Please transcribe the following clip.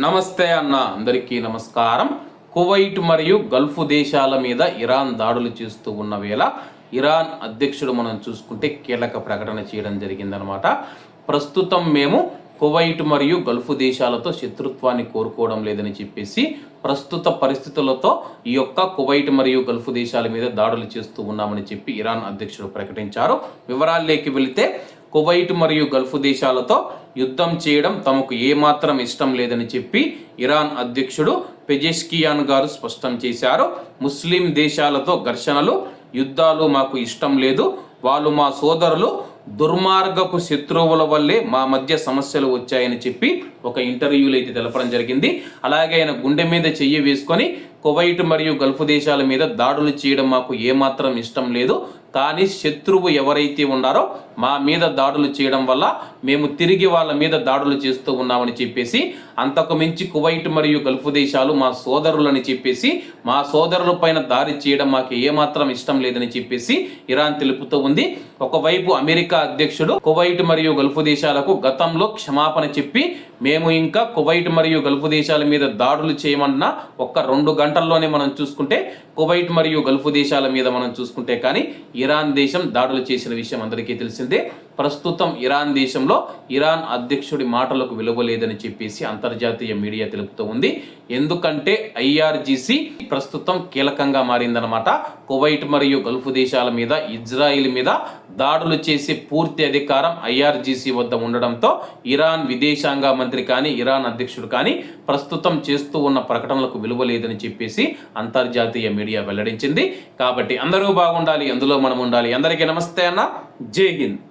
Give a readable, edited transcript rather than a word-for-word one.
నమస్తే అన్న అందరికీ నమస్కారం. కువైట్ మరియు గల్ఫ్ దేశాల మీద ఇరాన్ దాడులు చేస్తూ ఉన్న వేళ ఇరాన్ అధ్యక్షుడు మనం చూసుకుంటే కీలక ప్రకటన చేయడం జరిగిందనమాట. ప్రస్తుతం మేము కువైట్ మరియు గల్ఫ్ దేశాలతో శత్రుత్వాన్ని కోరుకోవడం లేదని చెప్పేసి ప్రస్తుత పరిస్థితులతో ఈ యొక్క కువైట్ మరియు గల్ఫ్ దేశాల మీద దాడులు చేస్తూ ఉన్నామని చెప్పి ఇరాన్ అధ్యక్షుడు ప్రకటించారు. వివరాల్లోకి వెళితే కువైట్ మరియు గల్ఫ్ దేశాలతో యుద్ధం చేయడం తమకు ఏమాత్రం ఇష్టం లేదని చెప్పి ఇరాన్ అధ్యక్షుడు పెజెష్కియాన్ గారు స్పష్టం చేశారు. ముస్లిం దేశాలతో ఘర్షణలు, యుద్ధాలు మాకు ఇష్టం లేదు. వాళ్ళు మా సోదరులు, దుర్మార్గపు శత్రువుల వల్లే మా మధ్య సమస్యలు వచ్చాయని చెప్పి ఒక ఇంటర్వ్యూలో అయితే తెలపడం జరిగింది. అలాగే ఆయన గుండె మీద చెయ్యి వేసుకొని కువైట్ మరియు గల్ఫ్ దేశాల మీద దాడులు చేయడం మాకు ఏమాత్రం ఇష్టం లేదు, కానీ శత్రువు ఎవరైతే ఉన్నారో మా మీద దాడులు చేయడం వల్ల మేము తిరిగి వాళ్ళ మీద దాడులు చేస్తూ ఉన్నామని చెప్పేసి, అంతకు మించి కువైట్ మరియు గల్ఫ్ దేశాలు మా సోదరులని చెప్పేసి మా సోదరుల పైన దాడి చేయడం మాకు ఏమాత్రం ఇష్టం లేదని చెప్పేసి ఇరాన్ తెలుపుతూ ఉంది. ఒకవైపు అమెరికా అధ్యక్షుడు కువైట్ మరియు గల్ఫ్ దేశాలకు గతంలో క్షమాపణ చెప్పి మేము ఇంకా కువైట్ మరియు గల్ఫ్ దేశాల మీద దాడులు చేయమన్నా ఒక్క 2 గంటల్లోనే మనం చూసుకుంటే కువైట్ మరియు గల్ఫ్ దేశాల మీద మనం చూసుకుంటే కానీ ఇరాన్ దేశం దాడులు చేసిన విషయం అందరికీ తెలిసిందే. ప్రస్తుతం ఇరాన్ దేశంలో ఇరాన్ అధ్యక్షుడి మాటలకు విలువ లేదని చెప్పేసి అంతర్జాతీయ మీడియా తెలుపుతూ ఉంది. ఎందుకంటే ఐఆర్జీసీ ప్రస్తుతం కీలకంగా మారిందనమాట. కువైట్ మరియు గల్ఫ్ దేశాల మీద, ఇజ్రాయిల్ మీద దాడులు చేసే పూర్తి అధికారం ఐఆర్జీసీ వద్ద ఉండడంతో ఇరాన్ విదేశాంగ మంత్రి కానీ ఇరాన్ అధ్యక్షుడు కానీ ప్రస్తుతం చేస్తూ ఉన్న ప్రకటనలకు విలువ లేదని చెప్పేసి అంతర్జాతీయ మీడియా వెల్లడించింది. కాబట్టి అందరూ బాగుండాలి, అందులో మనం ఉండాలి. అందరికీ నమస్తే అన్న, జై హింద్.